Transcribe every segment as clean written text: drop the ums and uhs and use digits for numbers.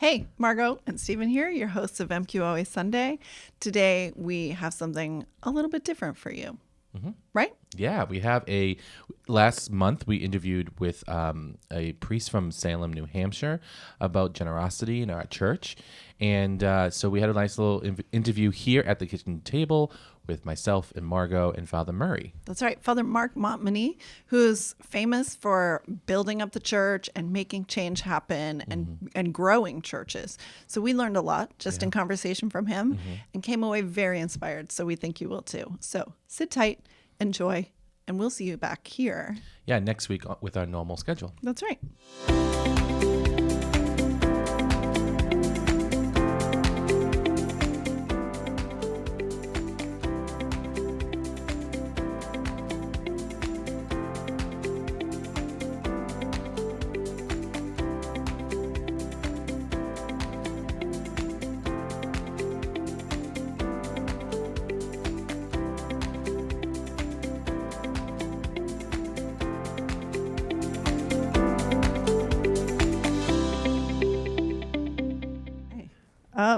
Hey, Margot and Stephen here, your hosts of MQOA Sunday. Today we have something a little bit different for you, right? Yeah, we have last month we interviewed with a priest from Salem, New Hampshire about generosity in our church. And so we had a nice little interview here at the kitchen table with myself and Margot and Father Murray. That's right. Father Mark Montmagny, who's famous for building up the church and making change happen and growing churches. So we learned a lot just in conversation from him and came away very inspired. So we think you will too. So sit tight, enjoy, and we'll see you back here. Yeah, next week with our normal schedule. That's right.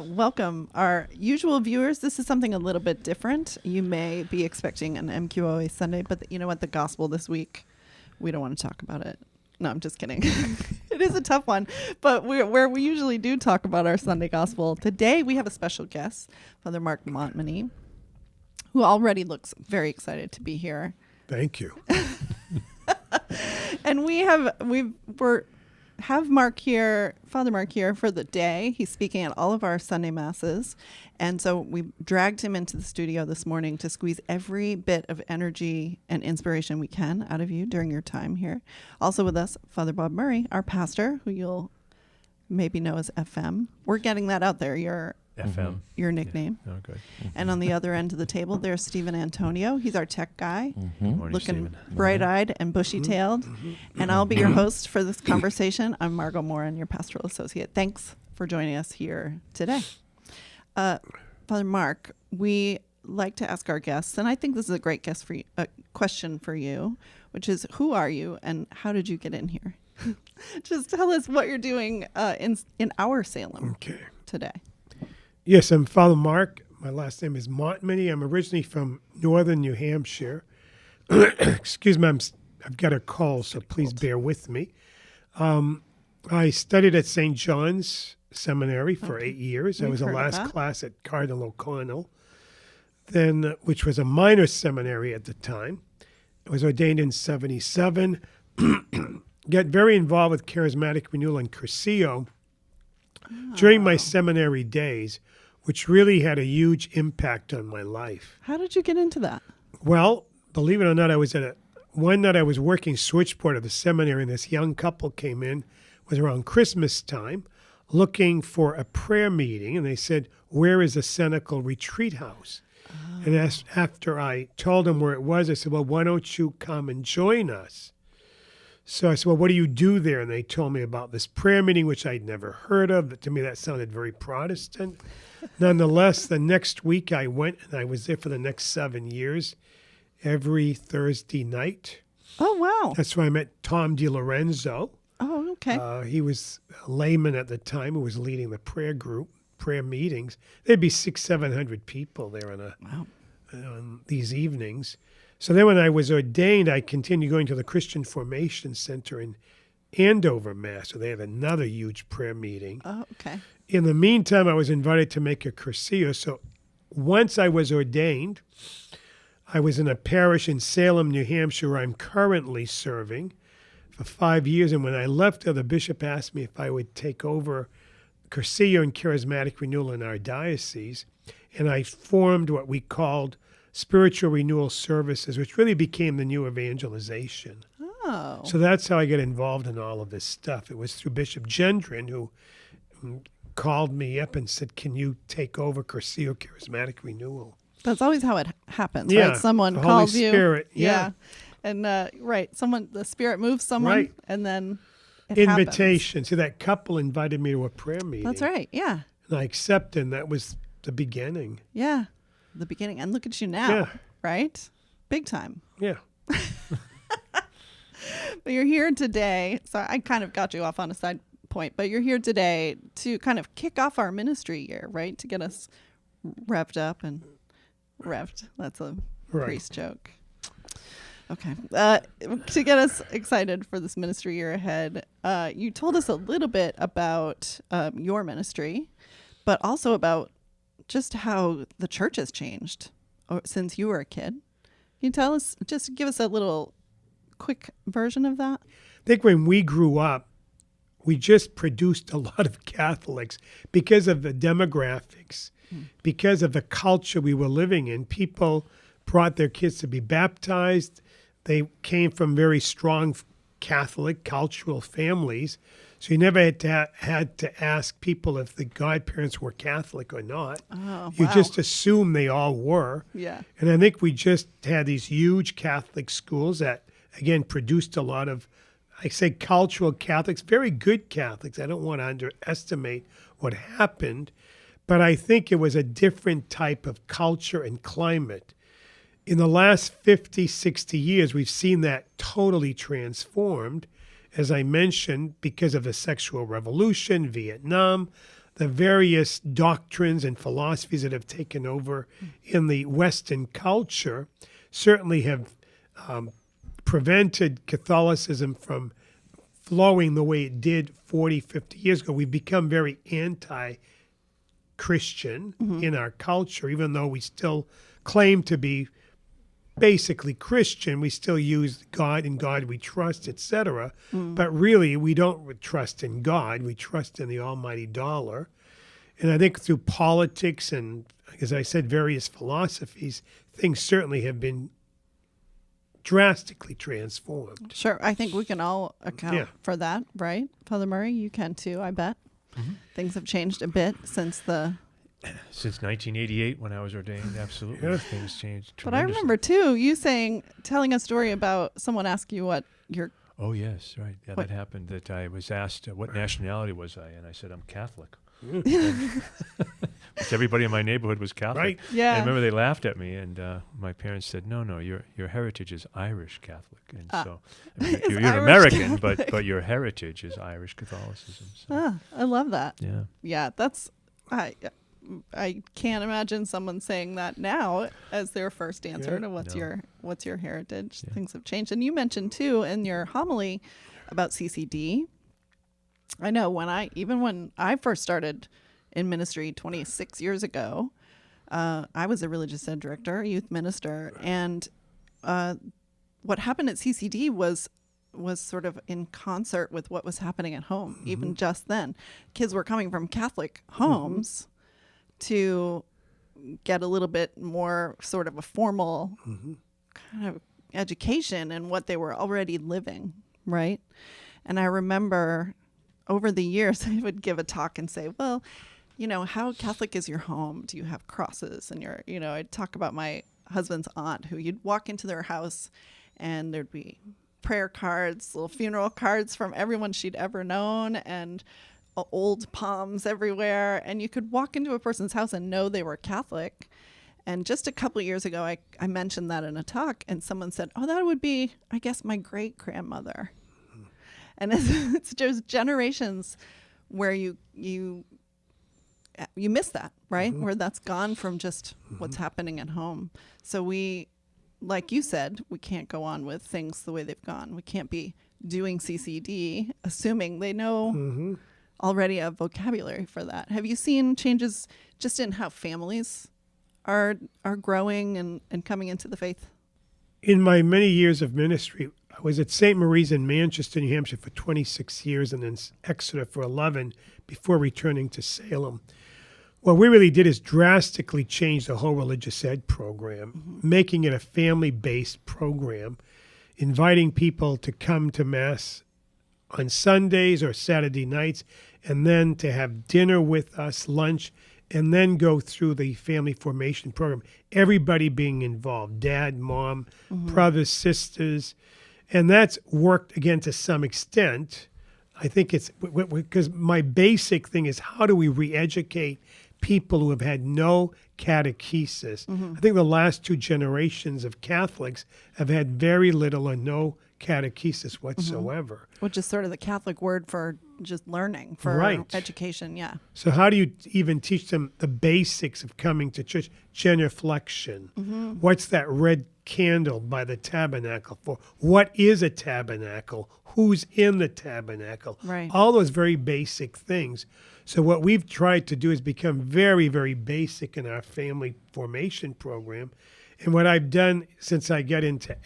Welcome, our usual viewers. This is something a little bit different. You may be expecting an MQOA Sunday, but you know what? The gospel this week, we don't want to talk about it. No, I'm just kidding. It is a tough one, but where we usually do talk about our Sunday gospel. Today we have a special guest, Father Mark Montmagny, who already looks very excited to be here. Thank you. And we have Mark here, Father Mark here for the day. He's speaking at all of our Sunday masses. And so we dragged him into the studio this morning to squeeze every bit of energy and inspiration we can out of you during your time here. Also with us, Father Bob Murray, our pastor, who you'll maybe know as FM. We're getting that out there. Your nickname. Yeah. Oh, good. And on the other end of the table, there's Stephen Antonio. He's our tech guy, Morning, looking Stephen. bright-eyed and bushy-tailed. And I'll be your host for this conversation. I'm Margot Moran, your pastoral associate. Thanks for joining us here today. Father Mark, we like to ask our guests, and I think this is a great question for you, which is, who are you and how did you get in here? Just tell us what you're doing in our Salem today. Yes, I'm Father Mark. My last name is Montmagny. I'm originally from northern New Hampshire. Excuse me, I've got a cold, so please bear with me. I studied at St. John's Seminary for 8 years. I was the last class at Cardinal O'Connell, then, which was a minor seminary at the time. I was ordained in 1977. Got very involved with charismatic renewal and Cursillo during my seminary days, which really had a huge impact on my life. How did you get into that? Well, believe it or not, I was one night I was working switchboard at the seminary, and this young couple came in. It was around Christmas time, looking for a prayer meeting, and they said, "Where is the Senecal Retreat House?" And after I told them where it was, I said, "Well, why don't you come and join us?" So I said, "Well, what do you do there?" And they told me about this prayer meeting, which I'd never heard of. To me, that sounded very Protestant. Nonetheless, the next week I went, and I was there for the next 7 years, every Thursday night. Oh, wow. That's where I met Tom DiLorenzo. Oh, okay. He was a layman at the time who was leading the prayer meetings. There'd be 600-700 people there on these evenings. So then when I was ordained, I continued going to the Christian Formation Center in Andover, Mass. So they had another huge prayer meeting. Oh, okay. In the meantime, I was invited to make a Cursillo. So once I was ordained, I was in a parish in Salem, New Hampshire, where I'm currently serving for 5 years. And when I left there, the bishop asked me if I would take over Cursillo and charismatic renewal in our diocese. And I formed what we called Spiritual Renewal Services, which really became the new evangelization. Oh. So that's how I got involved in all of this stuff. It was through Bishop Gendron who called me up and said, "Can you take over Cursillo Charismatic Renewal?" That's always how it happens, Yeah, right? Someone the calls Holy you. Spirit, yeah. And the Spirit moves someone, Right. And then it Invitation. See, that couple invited me to a prayer meeting. happens. That's right, yeah. And I accepted, and that was the beginning. Yeah, the beginning. And look at you now, Yeah. right? Big time. Yeah. But you're here today, so I kind of got you off on a side point, but you're here today to kind of kick off our ministry year, right? To get us revved up and revved. That's a priest joke. Okay. To get us excited for this ministry year ahead, you told us a little bit about your ministry, but also about just how the church has changed since you were a kid. Can you tell us, just give us a little quick version of that? I think when we grew up, we just produced a lot of Catholics because of the demographics, because of the culture we were living in. People brought their kids to be baptized. They came from very strong Catholic cultural families. So you never had to ask people if the godparents were Catholic or not. Oh, you wow. just assumed they all were. Yeah. And I think we just had these huge Catholic schools that, again, produced a lot of, I say, cultural Catholics, very good Catholics. I don't want to underestimate what happened, but I think it was a different type of culture and climate. In the last 50, 60 years, we've seen that totally transformed, as I mentioned, because of the sexual revolution, Vietnam, the various doctrines and philosophies that have taken over in the Western culture certainly have prevented Catholicism from flowing the way it did 40, 50 years ago. We've become very anti-Christian in our culture, even though we still claim to be basically Christian. We still use God, in God we trust, etc. But really, we don't trust in God. We trust in the almighty dollar. And I think through politics and, as I said, various philosophies, things certainly have been drastically transformed. Sure. I think we can all account for that, right? Father Murray, you can too, I bet. Things have changed a bit since 1988 when I was ordained. Absolutely. Yeah. Things changed But I tremendously. remember too, you telling a story about someone asking you what your Oh, yes, right. Yeah, What- that happened, that I was asked what nationality was I, and I said, I'm Catholic. Which everybody in my neighborhood was Catholic. Right. Yeah. And I remember they laughed at me, and my parents said, no, your heritage is Irish Catholic. And so I mean, It's you're an Irish American, Catholic. but your heritage is Irish Catholicism. So, I love that. yeah. Yeah, that's I can't imagine someone saying that now as their first answer Yeah. to what's No. your heritage. Yeah. Things have changed. And you mentioned too in your homily about CCD. I know when I first started in ministry 26 years ago, I was a religious ed director, a youth minister, and what happened at CCD was sort of in concert with what was happening at home. Even just then, kids were coming from Catholic homes to get a little bit more sort of a formal kind of education in what they were already living, right? And I remember over the years, I would give a talk and say, well, how Catholic is your home? Do you have crosses? And I'd talk about my husband's aunt, who you'd walk into their house and there'd be prayer cards, little funeral cards from everyone she'd ever known, and old palms everywhere. And you could walk into a person's house and know they were Catholic. And just a couple of years ago, I mentioned that in a talk, and someone said, oh, that would be, I guess, my great-grandmother. And it's just generations where you miss that, right? Where that's gone from just what's happening at home. So we, like you said, we can't go on with things the way they've gone. We can't be doing CCD assuming they know already a vocabulary for that. Have you seen changes just in how families are growing and coming into the faith? In my many years of ministry, I was at St. Marie's in Manchester, New Hampshire for 26 years and then Exeter for 11 before returning to Salem. What we really did is drastically change the whole religious ed program, making it a family-based program, inviting people to come to Mass on Sundays or Saturday nights, and then to have dinner with us, lunch, and then go through the family formation program. Everybody being involved, dad, mom, brothers, sisters. And that's worked, again, to some extent. I think it's because my basic thing is how do we re-educate people who have had no catechesis? I think the last two generations of Catholics have had very little or no catechesis whatsoever. Which is sort of the Catholic word for just learning, for Right. education. Yeah. So how do you even teach them the basics of coming to church? Genuflection. What's that red candle by the tabernacle for? What is a tabernacle? Who's in the tabernacle? Right. All those very basic things. So what we've tried to do is become very, very basic in our family formation program. And what I've done since I got into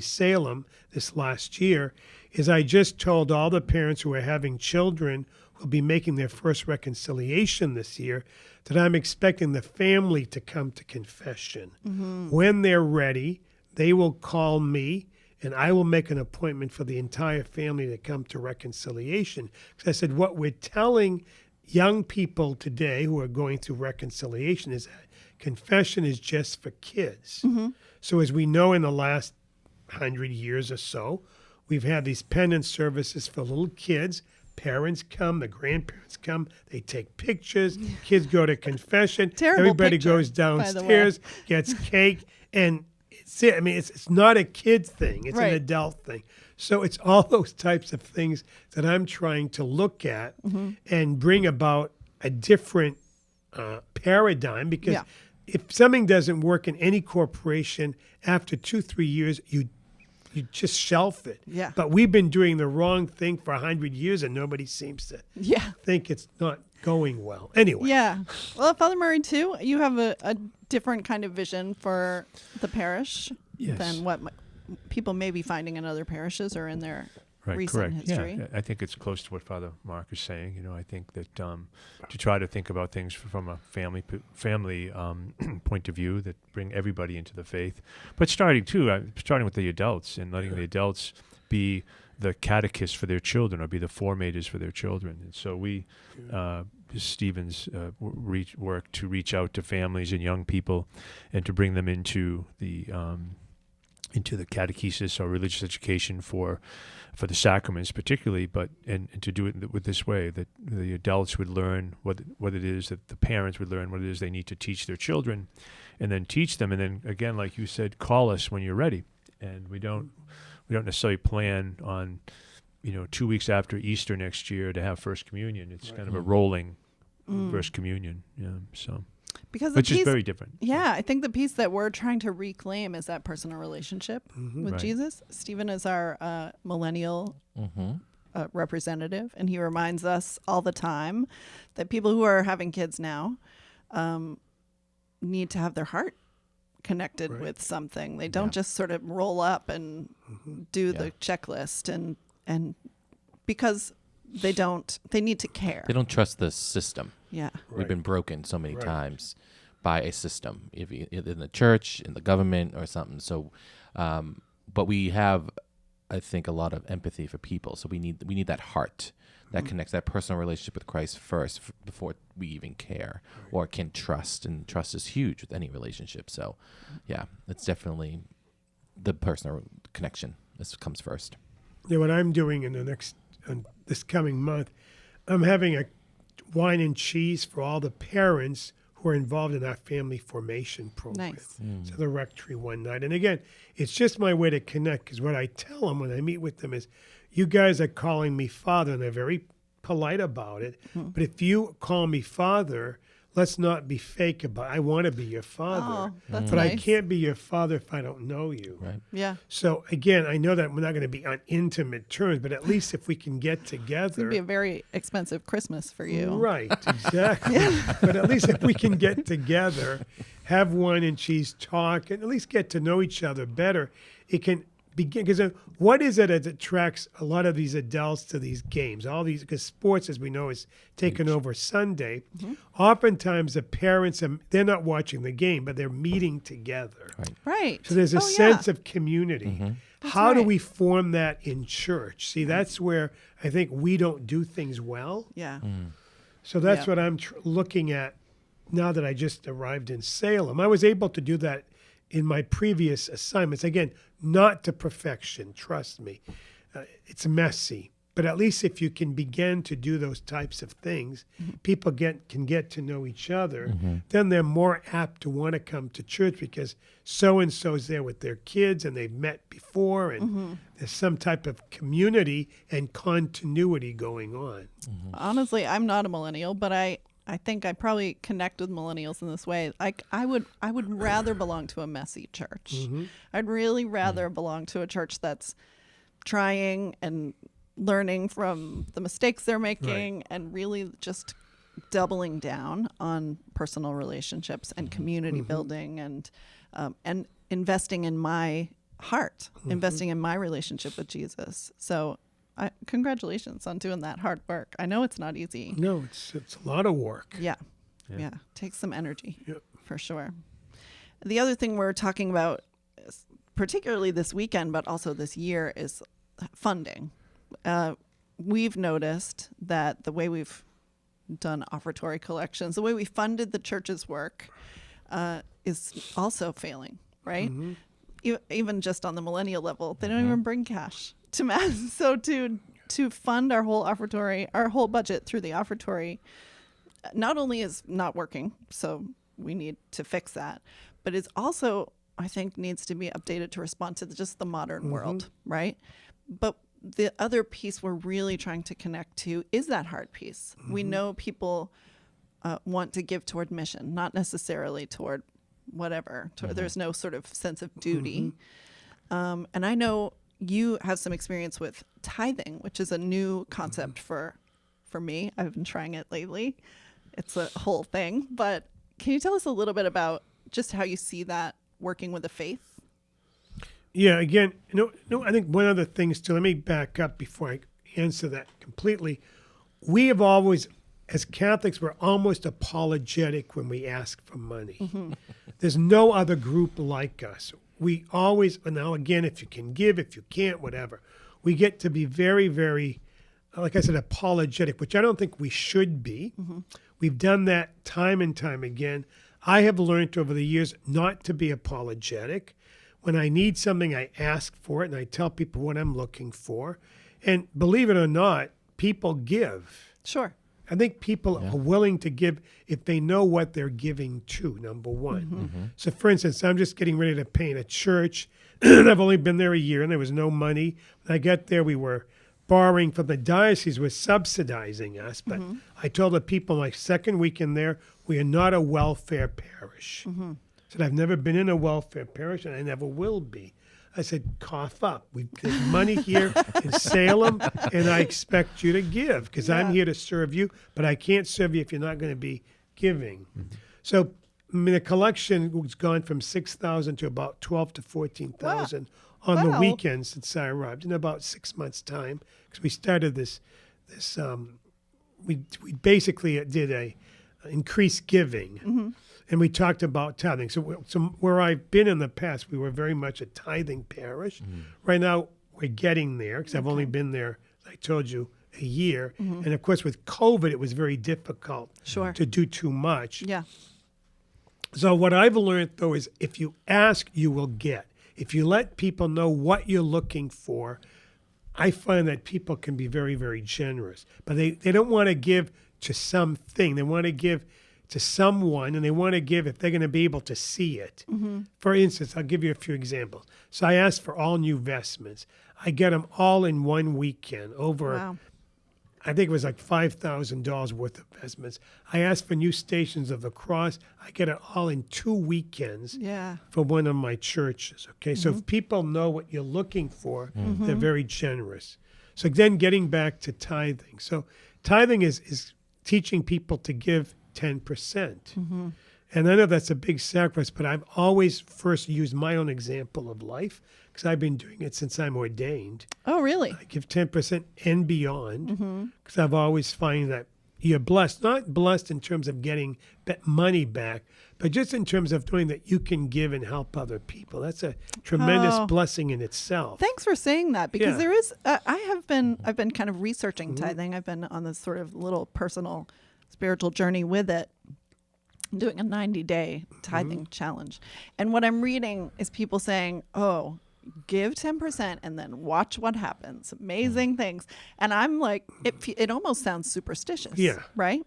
Salem this last year, is I just told all the parents who are having children who will be making their first reconciliation this year that I'm expecting the family to come to confession. When they're ready, they will call me and I will make an appointment for the entire family to come to reconciliation. Because I said, what we're telling young people today who are going through reconciliation is that confession is just for kids. So as we know, in the last 100 years or so, we've had these penance services for little kids. Parents come, the grandparents come, they take pictures, kids go to confession, Terrible everybody picture, goes by the way. downstairs, gets cake, and it's it. I mean, it's not a kid thing, it's Right. an adult thing. So it's all those types of things that I'm trying to look at and bring about a different paradigm, because Yeah. if something doesn't work in any corporation, after 2-3 years, you just shelf it. Yeah. But we've been doing the wrong thing for 100 years, and nobody seems to Yeah. think it's not going well. Anyway. Yeah. Well, Father Murray, too, you have a different kind of vision for the parish Yes. than what people may be finding in other parishes or in their recent correct. history. Yeah, I think it's close to what Father Mark is saying. You know, I think that to try to think about things from a family point of view that bring everybody into the faith, but starting with the adults and letting the adults be the catechists for their children or be the formators for their children. And so we, Stephen's work to reach out to families and young people and to bring them into the catechesis or religious education for the sacraments particularly, but and to do it with this way, that the adults would learn what it is, that the parents would learn what it is they need to teach their children, and then teach them, and then again, like you said, call us when you're ready. And we don't necessarily plan on 2 weeks after Easter next year to have First Communion. It's kind of a rolling First Communion, so. Because Which is very different. Yeah, I think the piece that we're trying to reclaim is that personal relationship with Right. Jesus. Stephen is our millennial representative, and he reminds us all the time that people who are having kids now need to have their heart connected Right. with something. They don't just sort of roll up and do the checklist, and because they need to care. They don't trust the system. Yeah. We've been broken so many Right. times by a system, if in the church, in the government, or something. So, but we have, I think, a lot of empathy for people. So we need that heart that connects, that personal relationship with Christ first before we even care or can trust. And trust is huge with any relationship. So, yeah, it's definitely the personal connection. This comes first. Yeah, what I'm doing in this coming month, I'm having a wine and cheese for all the parents who are involved in our family formation program. Nice. So the rectory one night. And again, it's just my way to connect, because what I tell them when I meet with them is, you guys are calling me father, and they're very polite about it. But if you call me father, let's not be fake about it. I want to be your father. Oh, that's but I nice. can't be your father if I don't know you. Right. Yeah. So again, I know that we're not going to be on intimate terms, but at least if we can get together. It'd be a very expensive Christmas for you. Right, exactly. But at least if we can get together, have wine and cheese, talk, and at least get to know each other better, it can begin. Because what is it that attracts a lot of these adults to these games? All these, because sports, as we know, is taken over Sunday. Oftentimes, the parents, they're not watching the game, but they're meeting together. Right. So there's a Oh, sense yeah. of community. That's How do right. we form that in church? See, that's where I think we don't do things well. Yeah. So that's Yeah. what I'm looking at now that I just arrived in Salem. I was able to do that in my previous assignments. Again, not to perfection, trust me. It's messy. but at least if you can begin to do those types of things, people can get to know each other, then they're more apt to want to come to church because so-and-so's there with their kids and they've met before and there's some type of community and continuity going on. Honestly, I'm not a millennial, but I think I probably connect with millennials in this way. Like I would rather belong to a messy church. I'd really rather belong to a church that's trying and learning from the mistakes they're making and really just doubling down on personal relationships and community building and investing in my heart, investing in my relationship with Jesus. So congratulations on doing that hard work. I know it's not easy. No, it's a lot of work. Yeah. Takes some energy for sure. The other thing we're talking about, particularly this weekend, but also this year, is funding. We've noticed that the way we've done offertory collections, the way we funded the church's work is also failing, right? Even just on the millennial level, they don't even bring cash to Mass. So to fund our whole offertory, our whole budget through the offertory, not only is not working, so we need to fix that, but it's also, I think, needs to be updated to respond to just the modern world, right? But the other piece we're really trying to connect to is that hard piece. We know people want to give toward mission, not necessarily toward whatever. There's no sort of sense of duty. And I know you have some experience with tithing, which is a new concept for me. I've been trying it lately. It's a whole thing. But can you tell us a little bit about just how you see that working with the faith? Yeah, again, I think one of the things too, let me back up before I answer that completely. We have always, as Catholics, we're almost apologetic when we ask for money. There's no other group like us. We always, now again, if you can give, if you can't, whatever, we get to be very, very, like I said, apologetic, which I don't think we should be. We've done that time and time again. I have learned over the years not to be apologetic. When I need something, I ask for it, and I tell people what I'm looking for. And believe it or not, people give. Sure. I think people are willing to give if they know what they're giving to, number one. So, for instance, I'm just getting ready to paint a church, and I've only been there a year, and there was no money. When I got there, we were borrowing from the diocese, was subsidizing us. But I told the people my second week in there, we are not a welfare parish. Said, I've never been in a welfare parish, and I never will be. I said, cough up. There's money here in Salem, and I expect you to give because I'm here to serve you, but I can't serve you if you're not going to be giving. So, I mean, the collection was gone from 6,000 to about 12 to 14,000 on the weekends since I arrived in about 6 months' time because we started this we basically did a increased giving. And we talked about tithing. So where I've been in the past, we were very much a tithing parish. Right now, we're getting there because I've only been there, as I told you, a year. And of course, with COVID, it was very difficult to do too much. Yeah. So what I've learned, though, is if you ask, you will get. If you let people know what you're looking for, I find that people can be very, very generous. But they don't want to give to something. They want to give to someone, and they want to give if they're going to be able to see it. For instance, I'll give you a few examples. So I asked for all new vestments. I get them all in one weekend over, I think it was like $5,000 worth of vestments. I asked for new Stations of the Cross. I get it all in 2 weekends for one of my churches. Okay, so if people know what you're looking for, they're very generous. So then getting back to tithing. So tithing is teaching people to give 10%. And I know that's a big sacrifice, but I've always first used my own example of life because I've been doing it since I'm ordained. Oh, really? I give 10% and beyond because I've always find that you're blessed, not blessed in terms of getting money back, but just in terms of doing that you can give and help other people. That's a tremendous blessing in itself. Thanks for saying that because there is, I've been kind of researching tithing. I've been on this sort of little personal spiritual journey with it, doing a 90-day tithing challenge. And what I'm reading is people saying, oh, give 10% and then watch what happens. Amazing things. And I'm like, it almost sounds superstitious. Yeah. Right.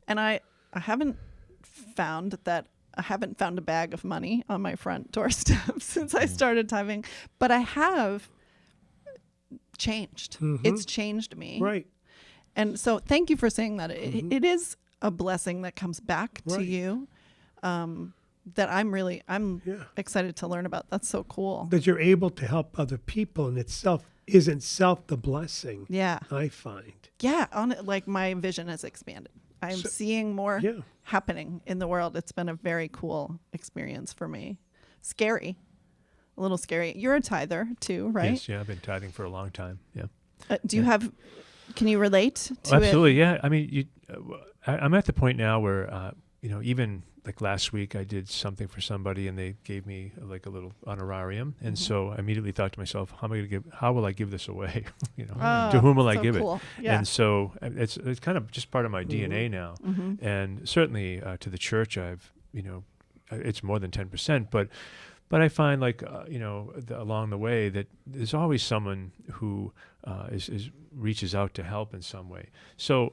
And I haven't found a bag of money on my front doorstep since I started tithing, but I have changed. It's changed me. Right. And so thank you for saying that. It is a blessing that comes back to Right. you, that I'm Yeah. excited to learn about. That's so cool. That you're able to help other people in itself isn't self the blessing, Yeah. I find. Yeah. Like my vision has expanded. I'm seeing more Yeah. happening in the world. It's been a very cool experience for me. Scary. A little scary. You're a tither too, right? Yes, yeah, I've been tithing for a long time. Yeah. Do you have, can you relate to Absolutely, yeah. I mean, I'm at the point now where, even like last week, I did something for somebody, and they gave me like a little honorarium, and so I immediately thought to myself, how will I give this away? To whom will I give cool. it? Yeah. And so it's kind of just part of my DNA now, and certainly to the church, it's more than 10%, but I find like along the way that there's always someone who reaches out to help in some way. So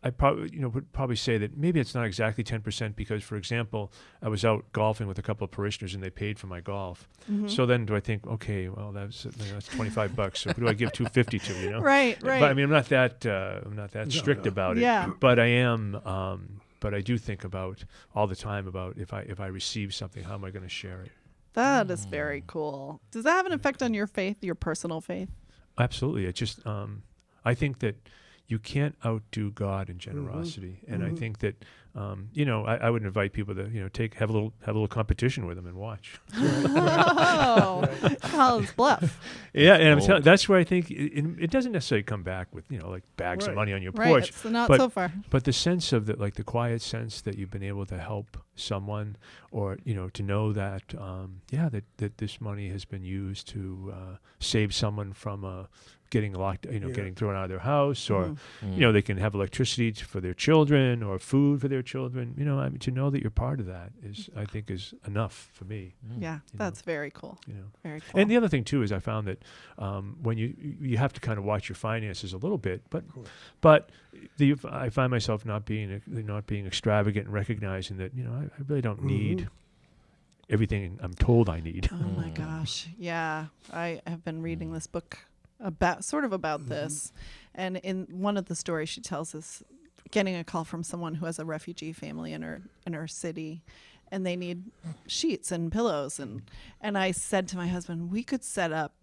I probably would probably say that maybe it's not exactly 10% because, for example, I was out golfing with a couple of parishioners and they paid for my golf. So then do I think, okay, well that's $25. So who do I give $250 to? Right. But I mean, I'm not that strict about it. Yeah. But I am. But I do think about all the time about if I receive something, how am I going to share it? That is very cool. Does that have an effect on your faith, your personal faith? Absolutely. It just I think that you can't outdo God in generosity, and I think that I would invite people to have a little competition with them and watch. Oh, Colin's bluff. Yeah, and I'm telling that's where I think it doesn't necessarily come back with like bags of money on your Right, porch. it's not but, so far. But the sense of that, like the quiet sense that you've been able to help someone, or to know that that this money has been used to save someone from getting locked, getting thrown out of their house, or they can have electricity for their children or food for their children. I mean, to know that you're part of that I think is enough for me. Yeah, that's very cool. Very cool. And the other thing too is I found that when you have to kind of watch your finances a little bit, but I find myself not being extravagant and recognizing that I really don't need everything I'm told I need. Oh my gosh. Yeah. I have been reading this book about this. And in one of the stories she tells us getting a call from someone who has a refugee family in her city, and they need sheets and pillows. And I said to my husband, we could set up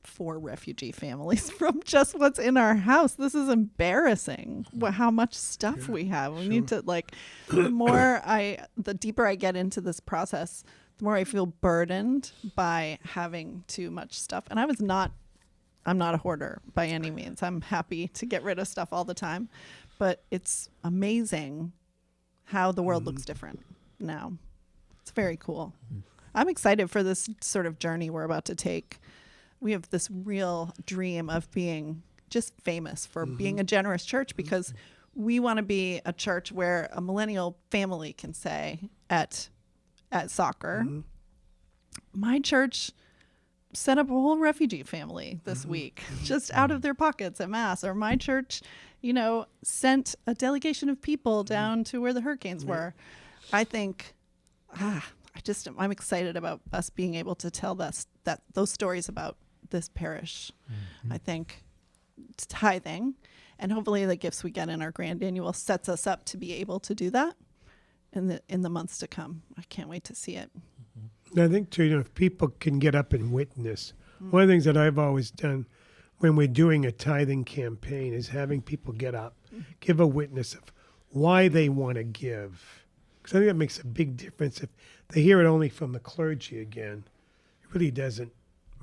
4 refugee families from just what's in our house. This is embarrassing how much stuff we have. We need to the deeper I get into this process, the more I feel burdened by having too much stuff. And I'm not a hoarder by any means. I'm happy to get rid of stuff all the time, but it's amazing how the world looks different now. It's very cool. I'm excited for this sort of journey we're about to take. We have this real dream of being just famous for being a generous church, because we want to be a church where a millennial family can say at soccer, my church set up a whole refugee family this week, just out of their pockets at Mass. Or my church, sent a delegation of people down to where the hurricanes were. I think, I'm excited about us being able to tell those stories about this parish. I think tithing, and hopefully the gifts we get in our grand annual sets us up to be able to do that in the months to come. I can't wait to see it. I think too, if people can get up and witness, one of the things that I've always done when we're doing a tithing campaign is having people get up, give a witness of why they want to give. Because I think that makes a big difference. If they hear it only from the clergy again, it really doesn't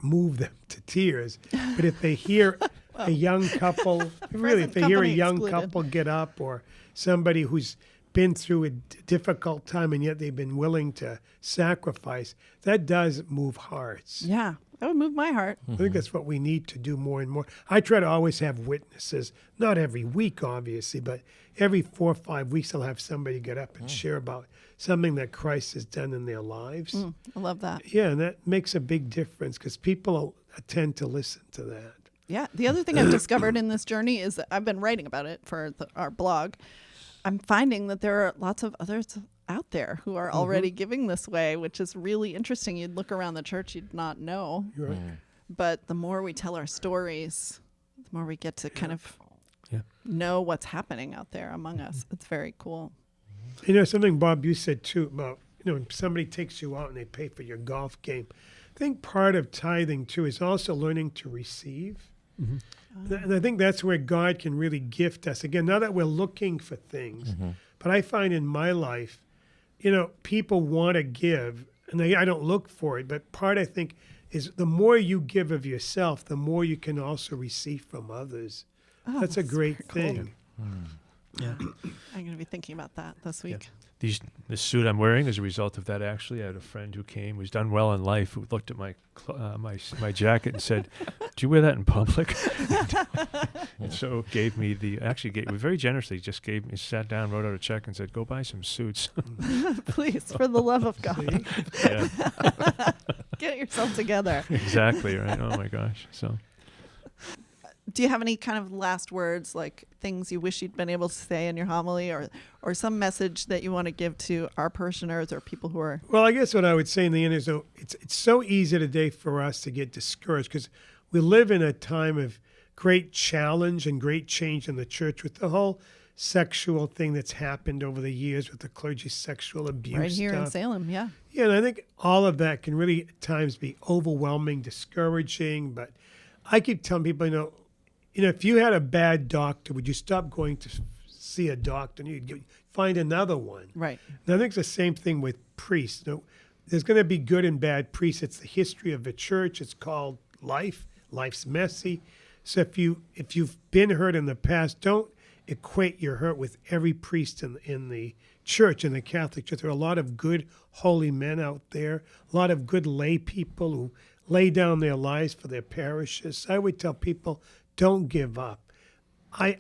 move them to tears. But if they hear a young couple, if they hear a young couple get up, or somebody who's been through a difficult time and yet they've been willing to sacrifice, that does move hearts. Yeah, That would move my heart. I think that's what we need to do more and more. I try to always have witnesses, not every week, obviously, but every 4 or 5 weeks I'll have somebody get up and share about something that Christ has done in their lives. I love that. Yeah, and that makes a big difference because people tend to listen to that. Yeah. The other thing I've discovered in this journey is that I've been writing about it for our blog. I'm finding that there are lots of others out there who are already giving this way, which is really interesting. You'd look around the church, you'd not know. You're right. But the more we tell our stories, the more we get to kind of know what's happening out there among us. It's very cool. You know, something, Bob, you said too about, when somebody takes you out and they pay for your golf game. I think part of tithing too is also learning to receive. And I think that's where God can really gift us. Again, not that we're looking for things, but I find in my life, people want to give, and I don't look for it, but part I think is the more you give of yourself, the more you can also receive from others. Oh, that's a great very cool. thing. Yeah. I'm going to be thinking about that this week. This suit I'm wearing is a result of that. Actually, I had a friend who came, who's done well in life, who looked at my jacket and said, "Do you wear that in public?" And so gave me very generously, sat down, wrote out a check, and said, "Go buy some suits." Please, for the love of God, get yourself together. Exactly right. Oh my gosh. So. Do you have any kind of last words, like things you wish you'd been able to say in your homily, or some message that you want to give to our parishioners or people who are... Well, I guess what I would say in the end is, though, it's so easy today for us to get discouraged because we live in a time of great challenge and great change in the church with the whole sexual thing that's happened over the years with the clergy sexual abuse Right here stuff. in Salem, yeah. Yeah, and I think all of that can really at times be overwhelming, discouraging, but I keep telling people, if you had a bad doctor, would you stop going to see a doctor and you'd find another one? Right. And I think it's the same thing with priests. There's going to be good and bad priests. It's the history of the church. It's called life. Life's messy. So if you've been hurt in the past, don't equate your hurt with every priest in the church, in the Catholic Church. There are a lot of good, holy men out there, a lot of good lay people who lay down their lives for their parishes. So I would tell people, don't give up. I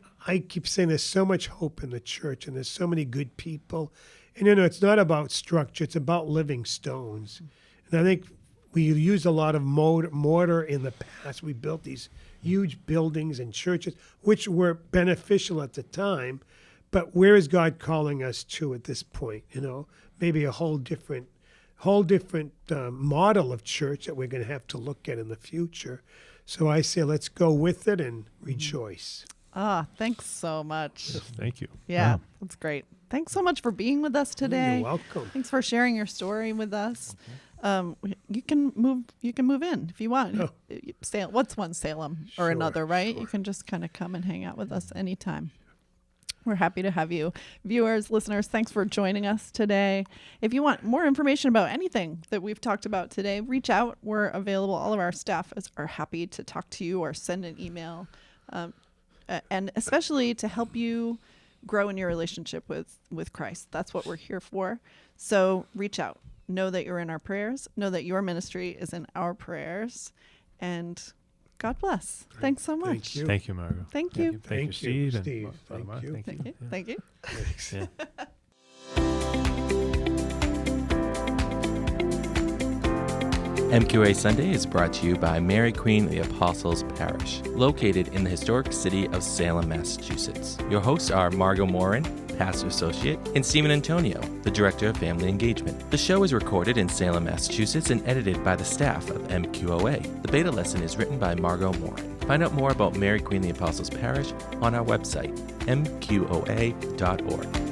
keep saying there's so much hope in the church and there's so many good people. And, it's not about structure. It's about living stones. And I think we used a lot of mortar in the past. We built these huge buildings and churches, which were beneficial at the time. But where is God calling us to at this point? Maybe a whole different model of church that we're going to have to look at in the future. So I say, let's go with it and rejoice. Thanks so much. Yes, thank you. Yeah, Wow. that's great. Thanks so much for being with us today. You're welcome. Thanks for sharing your story with us. You can move in if you want. Oh. What's one Salem or Sure, another, right? sure. You can just kind of come and hang out with us anytime. We're happy to have you. Viewers, listeners, thanks for joining us today. If you want more information about anything that we've talked about today, reach out. We're available. All of our staff are happy to talk to you or send an email, and especially to help you grow in your relationship with Christ. That's what we're here for. So reach out. Know that you're in our prayers. Know that your ministry is in our prayers. And God bless. Thanks so much. Thank you. Thank you, Margot. Thank you. Thank you, Steve. and Father Thank Mark, you. Thank you. Thank you. Thanks. Yeah. MQA Sunday is brought to you by Mary Queen of the Apostles Parish, located in the historic city of Salem, Massachusetts. Your hosts are Margot Morin, Pastor Associate, and Stephen Antonio, the Director of Family Engagement. The show is recorded in Salem, Massachusetts, and edited by the staff of MQOA. The beta lesson is written by Margot Morin. Find out more about Mary Queen of the Apostles Parish on our website, mqoa.org.